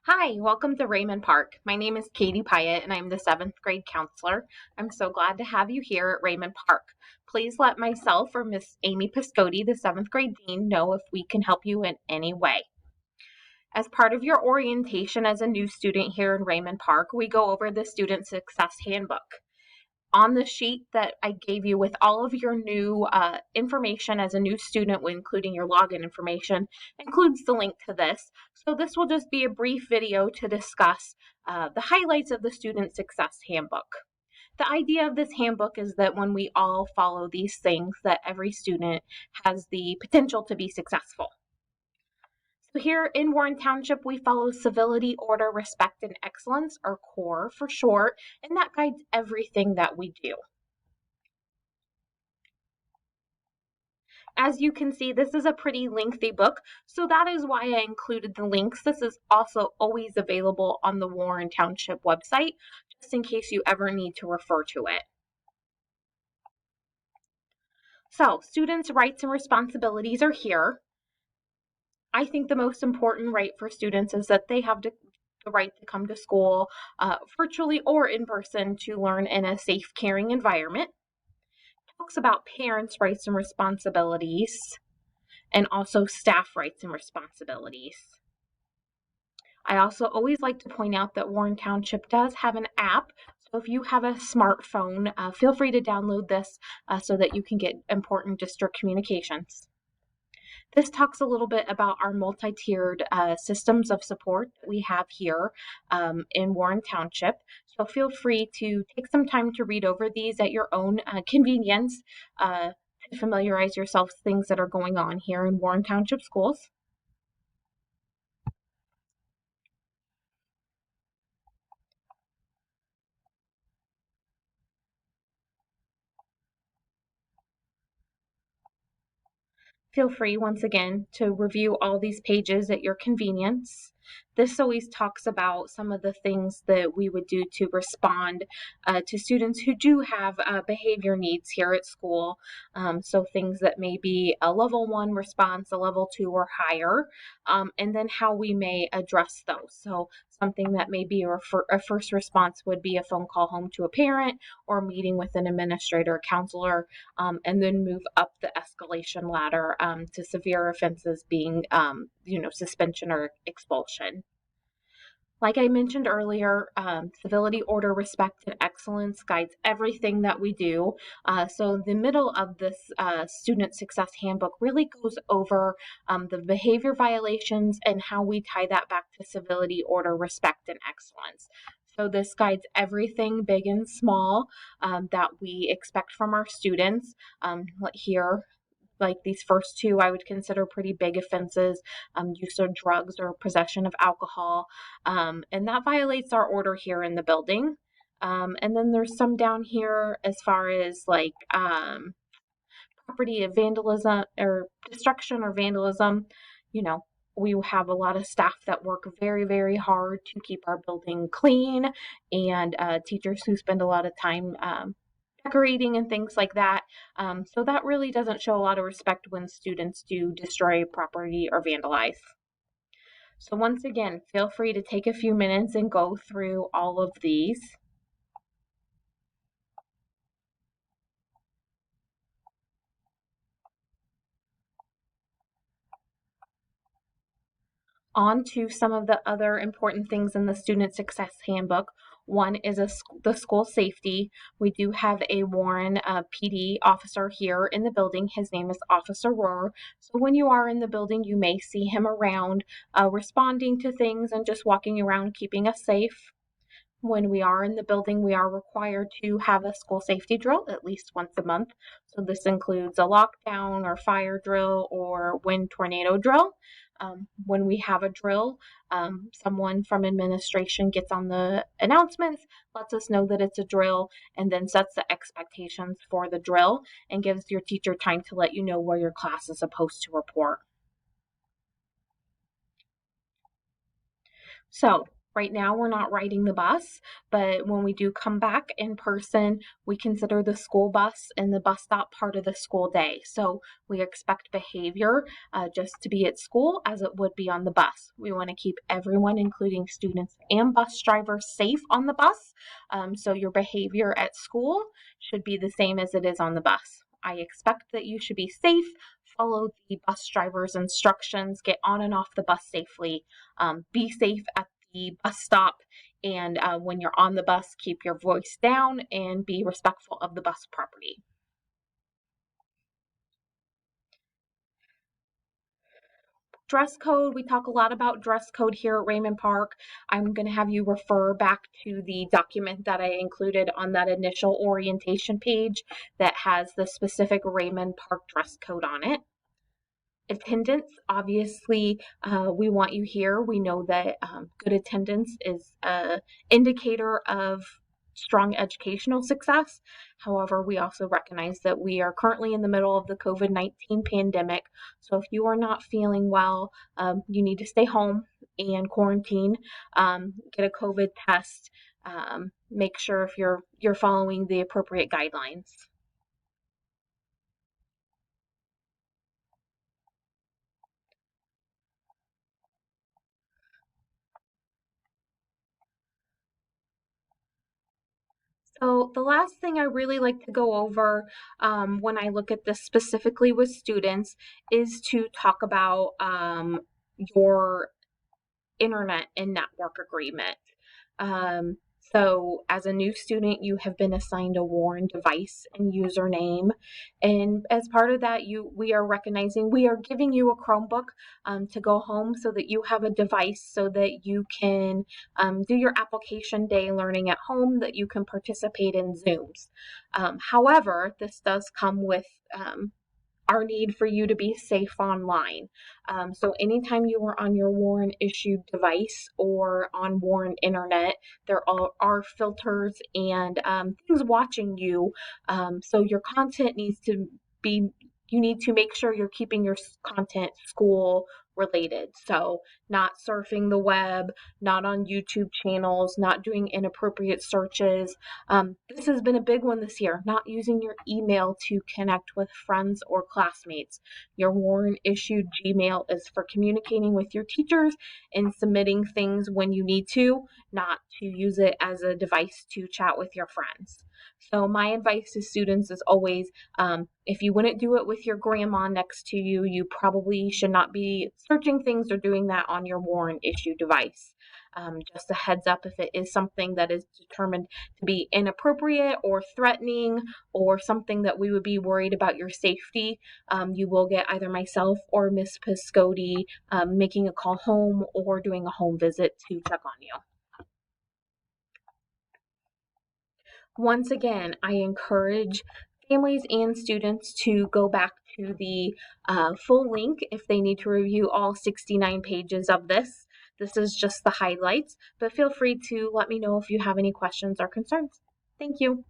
Hi, welcome to Raymond Park. My name is Katie Pyatt and I'm the 7th grade counselor. I'm so glad to have you here at Raymond Park. Please let myself or Miss Amy Piscotti, the 7th grade dean, know if we can help you in any way. As part of your orientation as a new student here in Raymond Park, we go over the Student Success Handbook. On the sheet that I gave you with all of your new information as a new student, including your login information, includes the link to this. So this will just be a brief video to discuss the highlights of the Student Success Handbook. The idea of this handbook is that when we all follow these things, that every student has the potential to be successful. So here in Warren Township, we follow civility, order, respect, and excellence, or CORE for short, and that guides everything that we do. As you can see, this is a pretty lengthy book, so that is why I included the links. This is also always available on the Warren Township website, just in case you ever need to refer to it. So, students' rights and responsibilities are here. I think the most important right for students is that they have the right to come to school virtually or in person to learn in a safe, caring environment. It talks about parents' rights and responsibilities and also staff rights and responsibilities. I also always like to point out that Warren Township does have an app. So if you have a smartphone, feel free to download this so that you can get important district communications. This talks a little bit about our multi-tiered systems of support that we have here in Warren Township. So feel free to take some time to read over these at your own convenience to familiarize yourself with things that are going on here in Warren Township schools. Feel free, once again, to review all these pages at your convenience. This always talks about some of the things that we would do to respond to students who do have behavior needs here at school. So things that may be a level 1 response, a level 2 or higher, and then how we may address those. So something that may be a first response would be a phone call home to a parent or meeting with an administrator or counselor, and then move up the escalation ladder to severe offenses being, suspension or expulsion. Like I mentioned earlier, civility, order, respect, and excellence guides everything that we do. So the middle of this student success handbook really goes over the behavior violations and how we tie that back to civility, order, respect, and excellence. So this guides everything big and small that we expect from our students. Here, like these first two, I would consider pretty big offenses, use of drugs or possession of alcohol, and that violates our order here in the building. And then there's some down here as far as like property of vandalism or destruction or vandalism. You know, we have a lot of staff that work very, very hard to keep our building clean, and teachers who spend a lot of time decorating and things like that. So that really doesn't show a lot of respect when students do destroy property or vandalize. So once again, feel free to take a few minutes and go through all of these. On to some of the other important things in the Student Success Handbook. One is the school safety. We do have a Warren PD officer here in the building. His name is Officer Rohr. So when you are in the building, you may see him around responding to things and just walking around keeping us safe. When we are in the building, we are required to have a school safety drill at least once a month. So this includes a lockdown or fire drill or wind tornado drill. When we have a drill, someone from administration gets on the announcements, lets us know that it's a drill, and then sets the expectations for the drill and gives your teacher time to let you know where your class is supposed to report. So Right now, we're not riding the bus, but when we do come back in person, we consider the school bus and the bus stop part of the school day. So we expect behavior just to be at school as it would be on the bus. We want to keep everyone, including students and bus drivers, safe on the bus. So your behavior at school should be the same as it is on the bus. I expect that you should be safe, follow the bus driver's instructions, get on and off the bus safely, be safe at the bus stop, and when you're on the bus, keep your voice down and be respectful of the bus property. Dress code, we talk a lot about dress code here at Raymond Park. I'm going to have you refer back to the document that I included on that initial orientation page that has the specific Raymond Park dress code on it. Attendance, obviously, we want you here. We know that good attendance is an indicator of strong educational success. However, we also recognize that we are currently in the middle of the COVID-19 pandemic. So if you are not feeling well, you need to stay home and quarantine, get a COVID test, make sure if you're following the appropriate guidelines. So the last thing I really like to go over when I look at this specifically with students is to talk about your internet and network agreement. Um, so as a new student, you have been assigned a WARN device and username. And as part of that, we are recognizing, we are giving you a Chromebook to go home so that you have a device so that you can do your application day learning at home, that you can participate in Zooms. However, this does come with our need for you to be safe online. So anytime you are on your WARN issued device or on WARN internet, there are filters and things watching you. So your content needs to be, you need to make sure you're keeping your content school related. So not surfing the web, not on YouTube channels, not doing inappropriate searches. This has been a big one this year, not using your email to connect with friends or classmates. Your WARN issued Gmail is for communicating with your teachers and submitting things when you need to, not to use it as a device to chat with your friends. So my advice to students is always, if you wouldn't do it with your grandma next to you, you probably should not be searching things or doing that on your WARN issue device. Just a heads up if it is something that is determined to be inappropriate or threatening or something that we would be worried about your safety, you will get either myself or Miss Piscotti making a call home or doing a home visit to check on you. Once again, I encourage families and students to go back to the full link if they need to review all 69 pages of this. This is just the highlights, but feel free to let me know if you have any questions or concerns. Thank you.